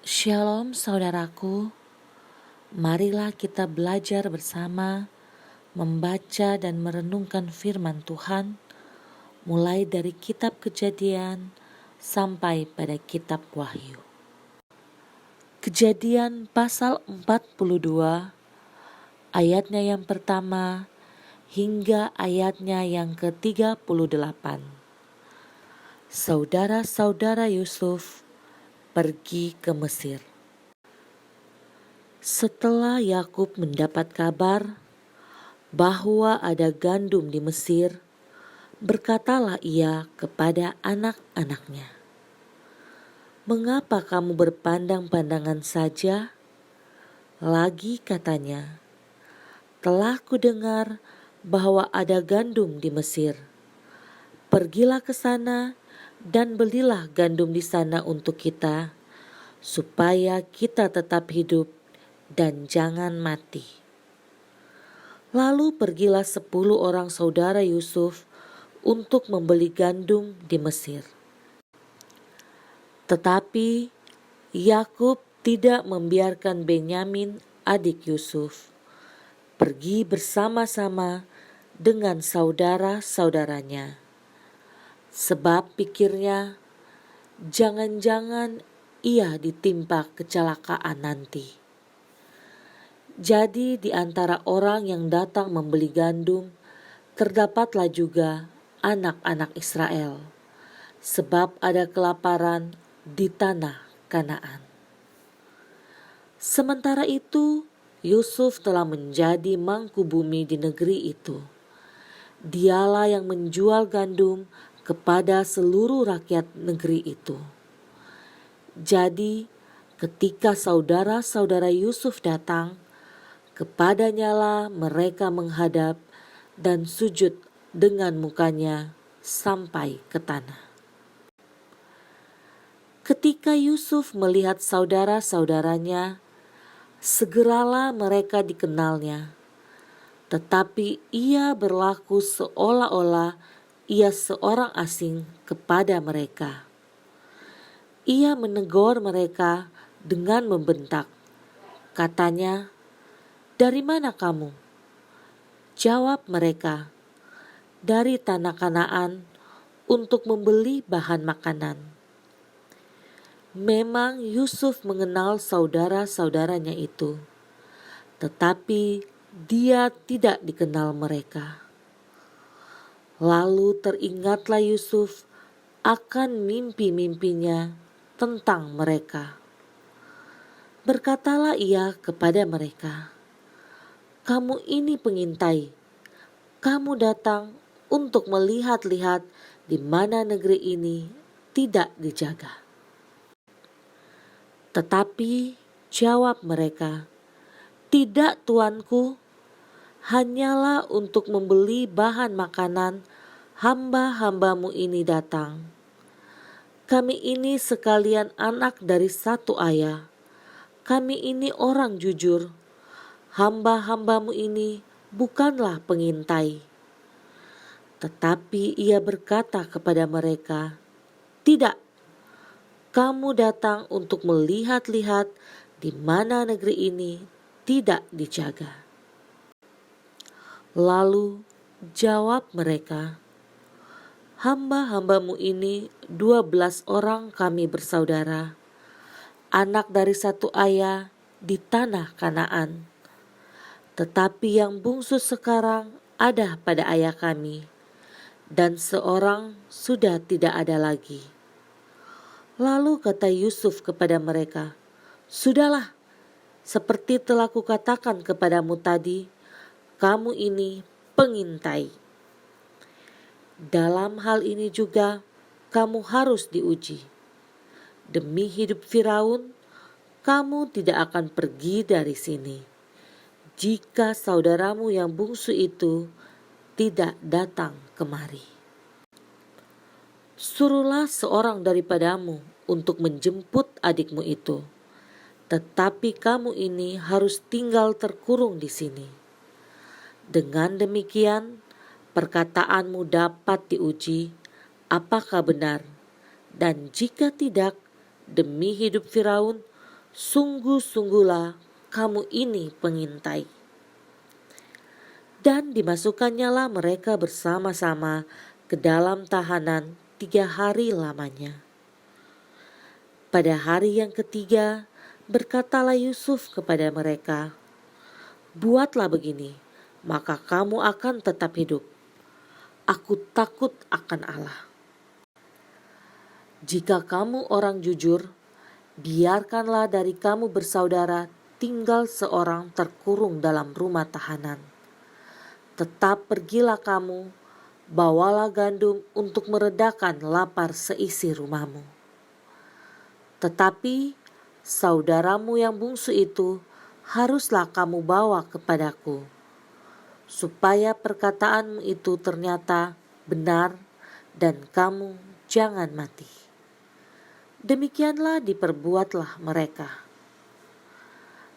Shalom saudaraku, marilah kita belajar bersama membaca dan merenungkan firman Tuhan mulai dari kitab Kejadian sampai pada kitab Wahyu. Kejadian pasal 42 ayatnya yang pertama hingga ayatnya yang ke-38. Saudara-saudara Yusuf pergi ke Mesir. Setelah Yakub mendapat kabar bahwa ada gandum di Mesir, berkatalah ia kepada anak-anaknya, "Mengapa kamu berpandang-pandangan saja?" Lagi katanya, "Telah kudengar bahwa ada gandum di Mesir. Pergilah ke sana dan belilah gandum di sana untuk kita, supaya kita tetap hidup dan jangan mati." Lalu pergilah 10 orang saudara Yusuf untuk membeli gandum di Mesir. Tetapi Yakub tidak membiarkan Benyamin adik Yusuf pergi bersama-sama dengan saudara-saudaranya. Sebab pikirnya, jangan-jangan ia ditimpa kecelakaan nanti. Jadi di antara orang yang datang membeli gandum, terdapatlah juga anak-anak Israel, sebab ada kelaparan di tanah Kanaan. Sementara itu, Yusuf telah menjadi mangku bumi di negeri itu. Dialah yang menjual gandum kepada seluruh rakyat negeri itu. Jadi, ketika saudara-saudara Yusuf datang, kepadanyalah mereka menghadap dan sujud dengan mukanya sampai ke tanah. Ketika Yusuf melihat saudara-saudaranya, segeralah mereka dikenalnya. Tetapi ia berlaku seolah-olah ia seorang asing kepada mereka. Ia menegur mereka dengan membentak. Katanya, "Dari mana kamu?" Jawab mereka, "Dari tanah Kanaan untuk membeli bahan makanan." Memang Yusuf mengenal saudara-saudaranya itu, tetapi dia tidak dikenal mereka. Lalu teringatlah Yusuf akan mimpi-mimpinya tentang mereka. Berkatalah ia kepada mereka, "Kamu ini pengintai. Kamu datang untuk melihat-lihat di mana negeri ini tidak dijaga." Tetapi jawab mereka, "Tidak, tuanku, hanyalah untuk membeli bahan makanan hamba-hambamu ini datang. Kami ini sekalian anak dari satu ayah. Kami ini orang jujur. Hamba-hambamu ini bukanlah pengintai." Tetapi ia berkata kepada mereka, "Tidak, kamu datang untuk melihat-lihat di mana negeri ini tidak dijaga." Lalu jawab mereka, "Hamba-hambamu ini 12 orang kami bersaudara, anak dari satu ayah di tanah Kanaan. Tetapi yang bungsu sekarang ada pada ayah kami, dan seorang sudah tidak ada lagi." Lalu kata Yusuf kepada mereka, "Sudahlah, seperti telah kukatakan kepadamu tadi, kamu ini pengintai. Dalam hal ini juga kamu harus diuji. Demi hidup Firaun, kamu tidak akan pergi dari sini, jika saudaramu yang bungsu itu tidak datang kemari. Suruhlah seorang daripadamu untuk menjemput adikmu itu, tetapi kamu ini harus tinggal terkurung di sini. Dengan demikian, perkataanmu dapat diuji apakah benar, dan jika tidak, demi hidup Firaun, Sungguh-sungguhlah kamu ini pengintai. Dan dimasukkannya lah mereka bersama-sama ke dalam tahanan 3 hari lamanya. Pada hari yang ketiga, berkatalah Yusuf kepada mereka, "Buatlah begini, maka kamu akan tetap hidup. Aku takut akan Allah. Jika kamu orang jujur, biarkanlah dari kamu bersaudara tinggal seorang terkurung dalam rumah tahanan. Tetap pergilah kamu, bawalah gandum untuk meredakan lapar seisi rumahmu. Tetapi saudaramu yang bungsu itu haruslah kamu bawa kepadaku, supaya perkataanmu itu ternyata benar dan kamu jangan mati." Demikianlah diperbuatlah mereka.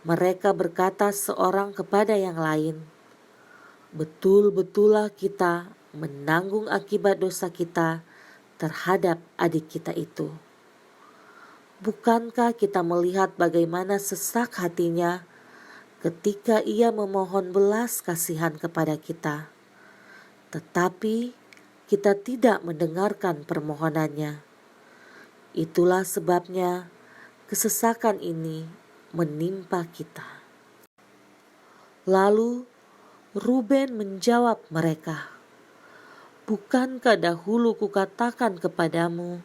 Mereka berkata seorang kepada yang lain, "Betul-betullah kita menanggung akibat dosa kita terhadap adik kita itu. Bukankah kita melihat bagaimana sesak hatinya ketika ia memohon belas kasihan kepada kita, tetapi kita tidak mendengarkan permohonannya. Itulah sebabnya kesesakan ini menimpa kita." Lalu Ruben menjawab mereka, "Bukankah dahulu kukatakan kepadamu,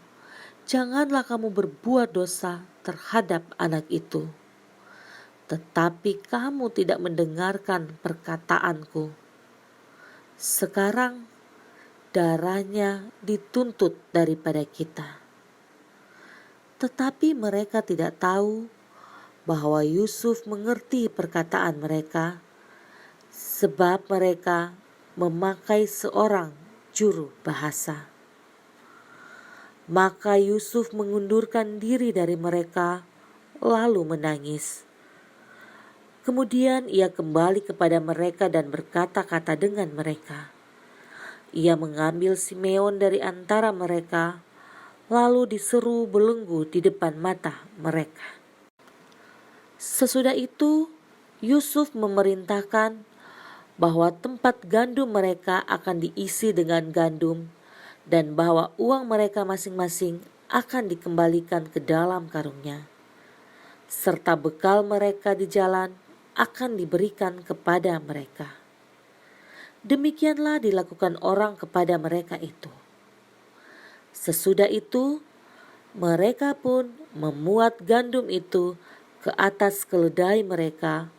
janganlah kamu berbuat dosa terhadap anak itu? Tetapi kamu tidak mendengarkan perkataanku. Sekarang darahnya dituntut daripada kita." Tetapi mereka tidak tahu bahwa Yusuf mengerti perkataan mereka, sebab mereka memakai seorang juru bahasa. Maka Yusuf mengundurkan diri dari mereka, lalu menangis. Kemudian ia kembali kepada mereka dan berkata-kata dengan mereka. Ia mengambil Simeon dari antara mereka, lalu diseru belenggu di depan mata mereka. Sesudah itu Yusuf memerintahkan bahwa tempat gandum mereka akan diisi dengan gandum dan bahwa uang mereka masing-masing akan dikembalikan ke dalam karungnya, serta bekal mereka di jalan akan diberikan kepada mereka. Demikianlah dilakukan orang kepada mereka itu. Sesudah itu mereka pun memuat gandum itu ke atas keledai mereka,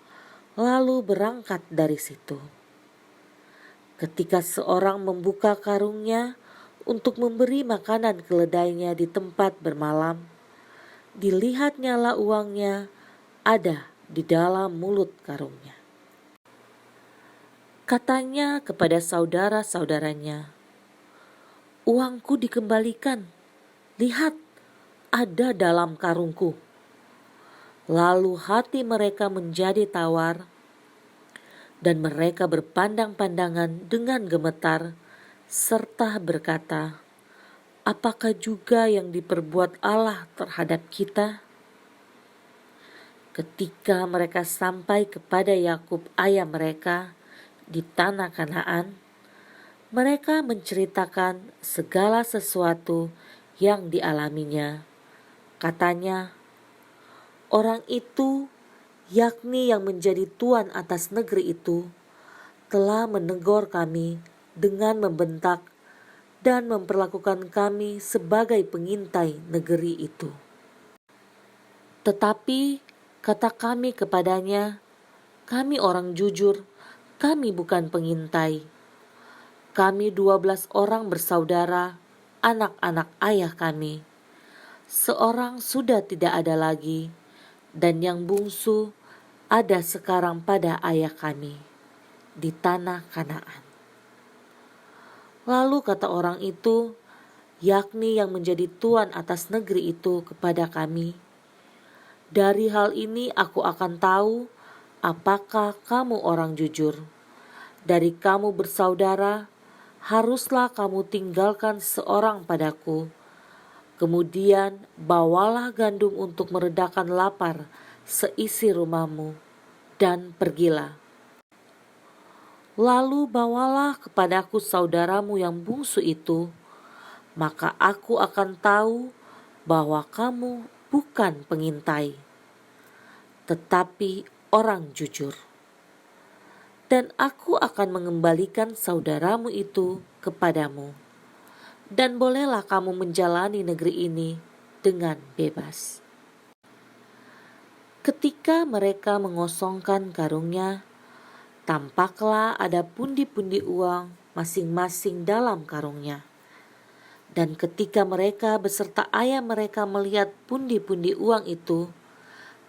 lalu berangkat dari situ. Ketika seorang membuka karungnya untuk memberi makanan keledainya di tempat bermalam, dilihatnyalah uangnya ada di dalam mulut karungnya. Katanya kepada saudara-saudaranya, "Uangku dikembalikan, lihat, ada dalam karungku." Lalu hati mereka menjadi tawar, dan mereka berpandang-pandangan dengan gemetar, serta berkata, "Apakah juga yang diperbuat Allah terhadap kita?" Ketika mereka sampai kepada Yakub ayah mereka di tanah Kanaan, mereka menceritakan segala sesuatu yang dialaminya. Katanya, "Orang itu, yakni yang menjadi tuan atas negeri itu, telah menegur kami dengan membentak dan memperlakukan kami sebagai pengintai negeri itu. Tetapi kata kami kepadanya, kami orang jujur, kami bukan pengintai. Kami 12 orang bersaudara, anak-anak ayah kami. Seorang sudah tidak ada lagi, dan yang bungsu ada sekarang pada ayah kami di tanah Kanaan." Lalu kata orang itu, yakni yang menjadi tuan atas negeri itu, kepada kami, "Dari hal ini aku akan tahu apakah kamu orang jujur. Dari kamu bersaudara, haruslah kamu tinggalkan seorang padaku. Kemudian bawalah gandum untuk meredakan lapar seisi rumahmu, dan pergilah. Lalu bawalah kepadaku saudaramu yang bungsu itu, maka aku akan tahu bahwa kamu bukan pengintai, tetapi orang jujur. Dan aku akan mengembalikan saudaramu itu kepadamu, dan bolehlah kamu menjalani negeri ini dengan bebas. Ketika mereka mengosongkan karungnya, tampaklah ada pundi-pundi uang masing-masing dalam karungnya. Dan ketika mereka beserta ayah mereka melihat pundi-pundi uang itu,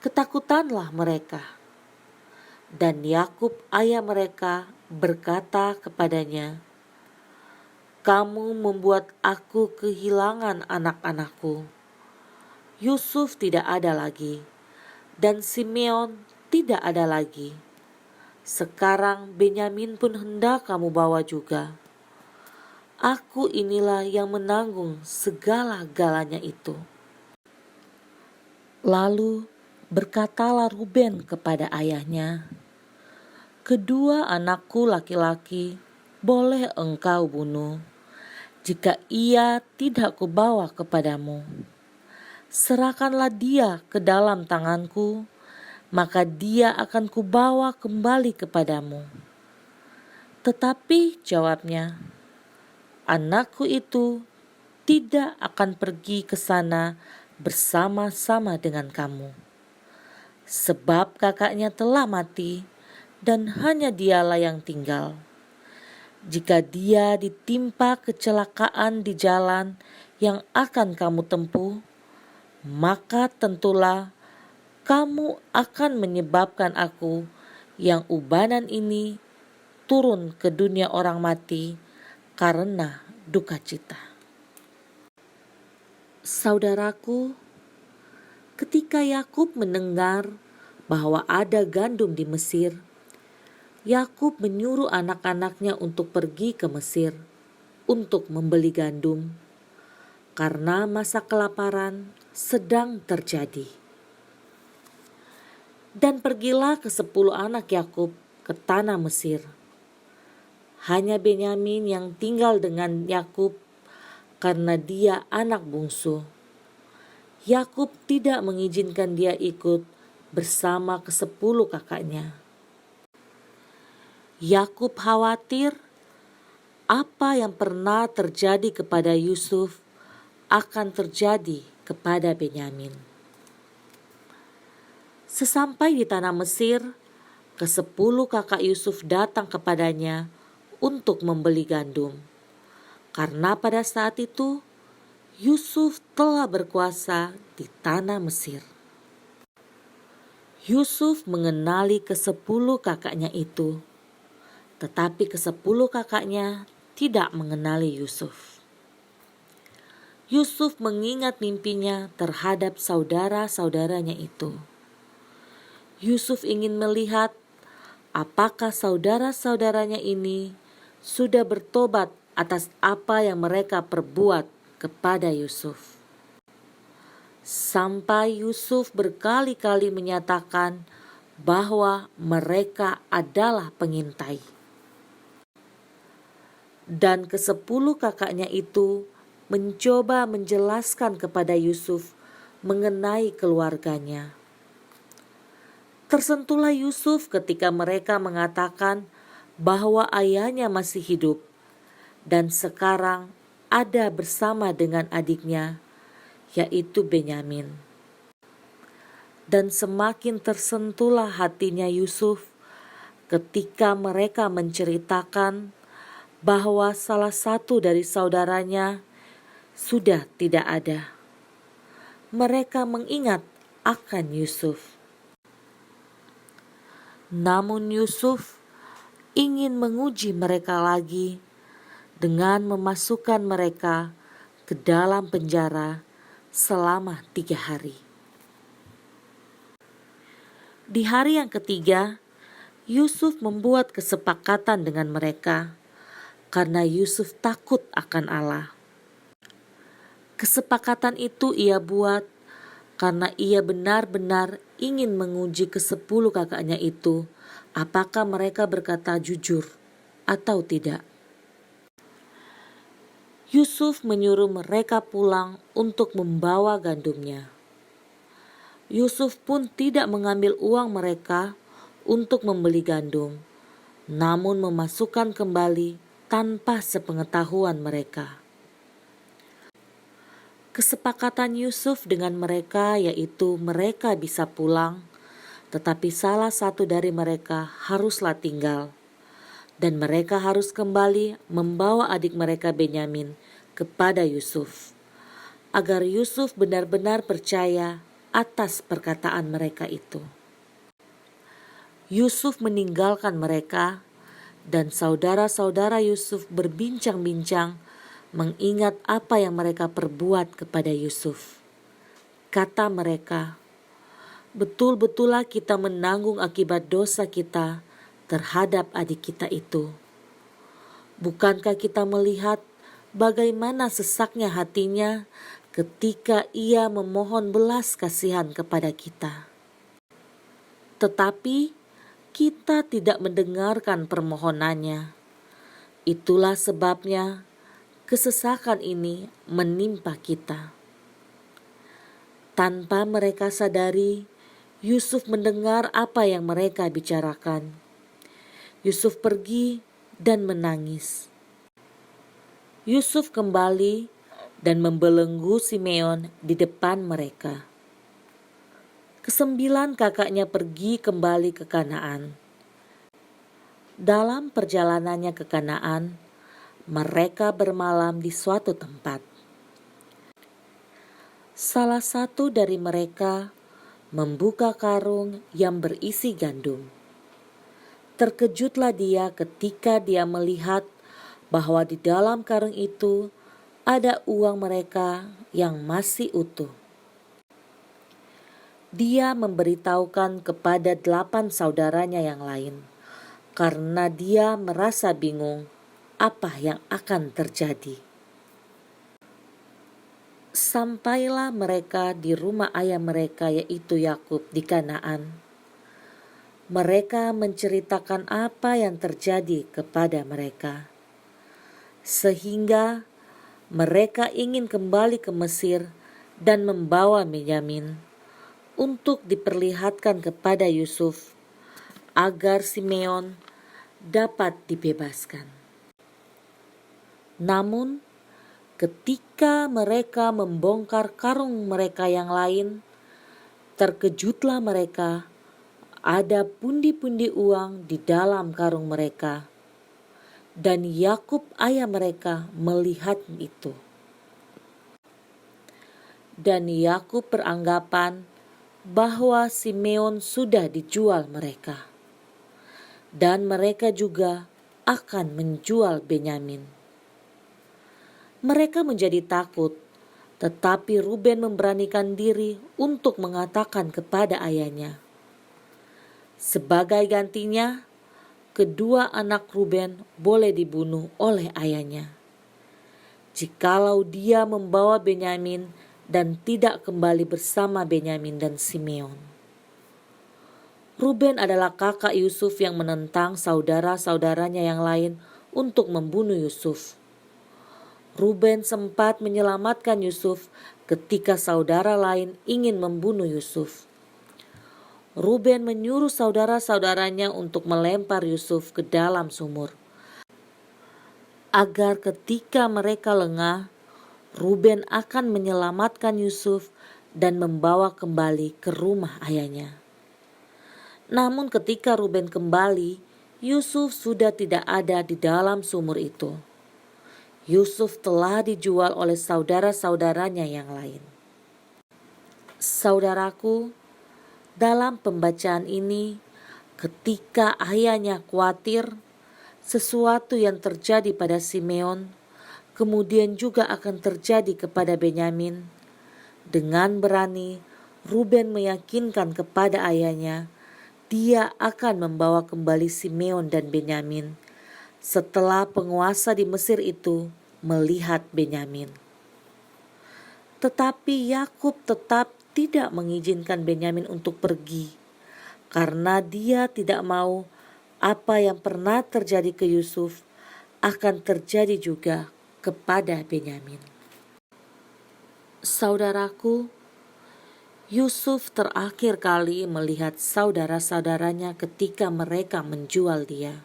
ketakutanlah mereka. Dan Yakub ayah mereka berkata kepadanya, "Kamu membuat aku kehilangan anak-anakku. Yusuf tidak ada lagi, dan Simeon tidak ada lagi. Sekarang Benyamin pun hendak kamu bawa juga. Aku inilah yang menanggung segala-galanya itu." Lalu berkatalah Ruben kepada ayahnya, "Kedua anakku laki-laki boleh engkau bunuh, jika ia tidak kubawa kepadamu. Serahkanlah dia ke dalam tanganku, maka dia akan kubawa kembali kepadamu." Tetapi jawabnya, "Anakku itu tidak akan pergi ke sana bersama-sama dengan kamu, sebab kakaknya telah mati dan hanya dialah yang tinggal. Jika dia ditimpa kecelakaan di jalan yang akan kamu tempuh, maka tentulah kamu akan menyebabkan aku yang ubanan ini turun ke dunia orang mati karena duka cita." Saudaraku, ketika Yakub mendengar bahwa ada gandum di Mesir, Yakub menyuruh anak-anaknya untuk pergi ke Mesir untuk membeli gandum, karena masa kelaparan sedang terjadi. Dan pergilah ke-10 anak Yakub ke tanah Mesir. Hanya Benyamin yang tinggal dengan Yakub karena dia anak bungsu. Yakub tidak mengizinkan dia ikut bersama ke-10 kakaknya. Yakub khawatir apa yang pernah terjadi kepada Yusuf akan terjadi kepada Benyamin. Sesampai di tanah Mesir, ke-10 kakak Yusuf datang kepadanya untuk membeli gandum, karena pada saat itu Yusuf telah berkuasa di tanah Mesir. Yusuf mengenali ke-10 kakaknya itu, tetapi ke-10 kakaknya tidak mengenali Yusuf. Yusuf mengingat mimpinya terhadap saudara-saudaranya itu. Yusuf ingin melihat apakah saudara-saudaranya ini sudah bertobat atas apa yang mereka perbuat kepada Yusuf. Sampai Yusuf berkali-kali menyatakan bahwa mereka adalah pengintai. Dan ke-10 kakaknya itu mencoba menjelaskan kepada Yusuf mengenai keluarganya. Tersentuhlah Yusuf ketika mereka mengatakan bahwa ayahnya masih hidup dan sekarang ada bersama dengan adiknya, yaitu Benyamin. Dan semakin tersentuhlah hatinya Yusuf ketika mereka menceritakan bahwa salah satu dari saudaranya sudah tidak ada. Mereka mengingat akan Yusuf. Namun Yusuf ingin menguji mereka lagi dengan memasukkan mereka ke dalam penjara selama 3 hari. Di hari yang ketiga, Yusuf membuat kesepakatan dengan mereka karena Yusuf takut akan Allah. Kesepakatan itu ia buat karena ia benar-benar ingin menguji ke-10 kakaknya itu, apakah mereka berkata jujur atau tidak. Yusuf menyuruh mereka pulang untuk membawa gandumnya. Yusuf pun tidak mengambil uang mereka untuk membeli gandum, namun memasukkan kembali tanpa sepengetahuan mereka. Kesepakatan Yusuf dengan mereka yaitu mereka bisa pulang, tetapi salah satu dari mereka haruslah tinggal, dan mereka harus kembali membawa adik mereka Benyamin kepada Yusuf, agar Yusuf benar-benar percaya atas perkataan mereka itu. Yusuf meninggalkan mereka, dan saudara-saudara Yusuf berbincang-bincang mengingat apa yang mereka perbuat kepada Yusuf. Kata mereka, "Betul-betullah kita menanggung akibat dosa kita terhadap adik kita itu. Bukankah kita melihat bagaimana sesaknya hatinya ketika ia memohon belas kasihan kepada kita? Tetapi kita tidak mendengarkan permohonannya. Itulah sebabnya kesesakan ini menimpa kita." Tanpa mereka sadari, Yusuf mendengar apa yang mereka bicarakan. Yusuf pergi dan menangis. Yusuf kembali dan membelenggu Simeon di depan mereka. Ke-9 kakaknya pergi kembali ke Kanaan. Dalam perjalanannya ke Kanaan, mereka bermalam di suatu tempat. Salah satu dari mereka membuka karung yang berisi gandum. Terkejutlah dia ketika dia melihat bahwa di dalam karung itu ada uang mereka yang masih utuh. Dia memberitahukan kepada 8 saudaranya yang lain, karena dia merasa bingung apa yang akan terjadi. Sampailah mereka di rumah ayah mereka yaitu Yakub di Kanaan. Mereka menceritakan apa yang terjadi kepada mereka, sehingga mereka ingin kembali ke Mesir dan membawa Benyamin untuk diperlihatkan kepada Yusuf agar Simeon dapat dibebaskan. Namun ketika mereka membongkar karung mereka yang lain, terkejutlah mereka. Ada pundi-pundi uang di dalam karung mereka, dan Yakub ayah mereka melihat itu. Dan Yakub beranggapan bahwa Simeon sudah dijual mereka, dan mereka juga akan menjual Benyamin. Mereka menjadi takut, tetapi Ruben memberanikan diri untuk mengatakan kepada ayahnya. Sebagai gantinya, kedua anak Ruben boleh dibunuh oleh ayahnya, jikalau dia membawa Benyamin dan tidak kembali bersama Benyamin dan Simeon. Ruben adalah kakak Yusuf yang menentang saudara-saudaranya yang lain untuk membunuh Yusuf. Ruben sempat menyelamatkan Yusuf ketika saudara lain ingin membunuh Yusuf. Ruben menyuruh saudara-saudaranya untuk melempar Yusuf ke dalam sumur, agar ketika mereka lengah, Ruben akan menyelamatkan Yusuf dan membawa kembali ke rumah ayahnya. Namun ketika Ruben kembali, Yusuf sudah tidak ada di dalam sumur itu. Yusuf telah dijual oleh saudara-saudaranya yang lain. Saudaraku, dalam pembacaan ini, ketika ayahnya khawatir sesuatu yang terjadi pada Simeon, kemudian juga akan terjadi kepada Benyamin, dengan berani Ruben meyakinkan kepada ayahnya dia akan membawa kembali Simeon dan Benyamin setelah penguasa di Mesir itu melihat Benyamin. Tetapi Yakub tetap tidak mengizinkan Benyamin untuk pergi, karena dia tidak mau apa yang pernah terjadi ke Yusuf akan terjadi juga kepada Benyamin. Saudaraku, Yusuf terakhir kali melihat saudara-saudaranya ketika mereka menjual dia.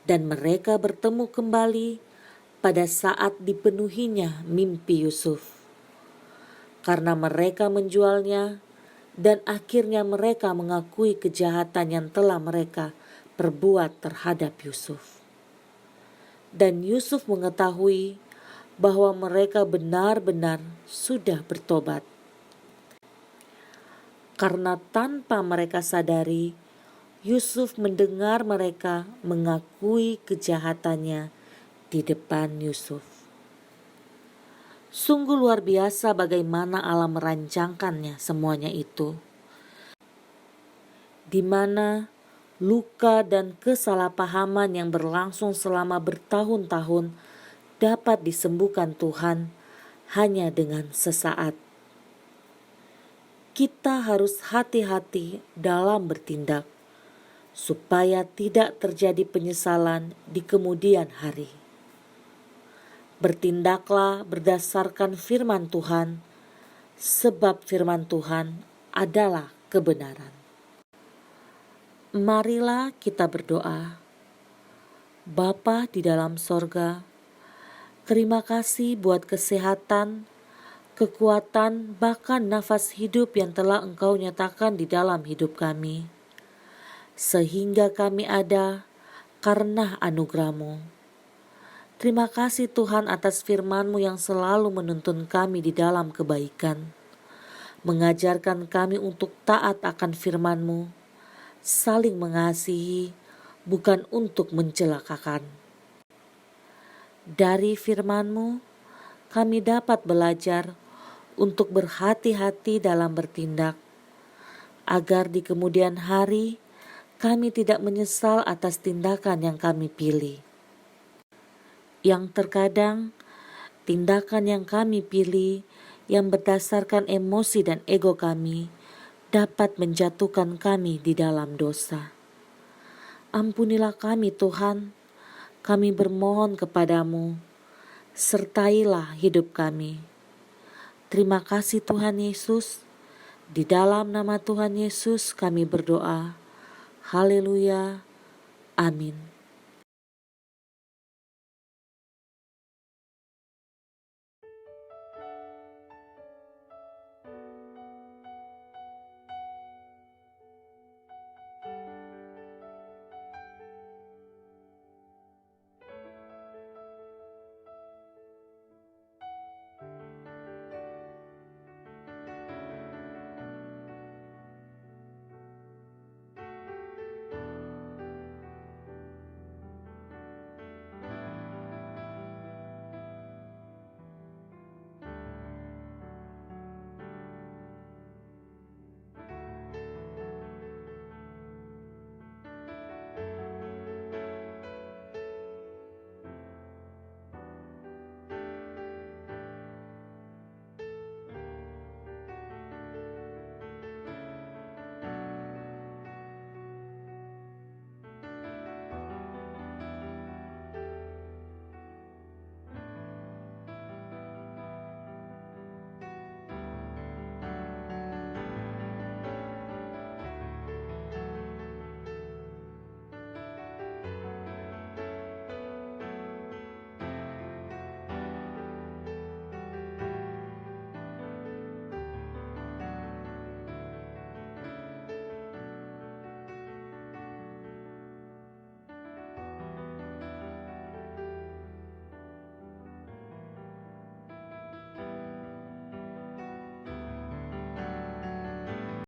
Dan mereka bertemu kembali pada saat dipenuhinya mimpi Yusuf. Karena mereka menjualnya dan akhirnya mereka mengakui kejahatan yang telah mereka perbuat terhadap Yusuf. Dan Yusuf mengetahui bahwa mereka benar-benar sudah bertobat. Karena tanpa mereka sadari, Yusuf mendengar mereka mengakui kejahatannya di depan Yusuf. Sungguh luar biasa bagaimana Allah merancangkannya semuanya itu, di mana luka dan kesalahpahaman yang berlangsung selama bertahun-tahun dapat disembuhkan Tuhan hanya dengan sesaat. Kita harus hati-hati dalam bertindak, supaya tidak terjadi penyesalan di kemudian hari. Bertindaklah berdasarkan firman Tuhan, sebab firman Tuhan adalah kebenaran. Marilah kita berdoa. Bapa di dalam sorga, terima kasih buat kesehatan, kekuatan, bahkan nafas hidup yang telah Engkau nyatakan di dalam hidup kami. Sehingga kami ada karena anugerah-Mu. Terima kasih Tuhan atas firman-Mu yang selalu menuntun kami di dalam kebaikan. Mengajarkan kami untuk taat akan firman-Mu, saling mengasihi, bukan untuk mencelakakan. Dari firman-Mu, kami dapat belajar untuk berhati-hati dalam bertindak, agar di kemudian hari kami tidak menyesal atas tindakan yang kami pilih. Yang terkadang tindakan yang kami pilih yang berdasarkan emosi dan ego kami dapat menjatuhkan kami di dalam dosa. Ampunilah kami Tuhan, kami bermohon kepadamu, sertailah hidup kami. Terima kasih Tuhan Yesus, di dalam nama Tuhan Yesus kami berdoa. Haleluya, amin.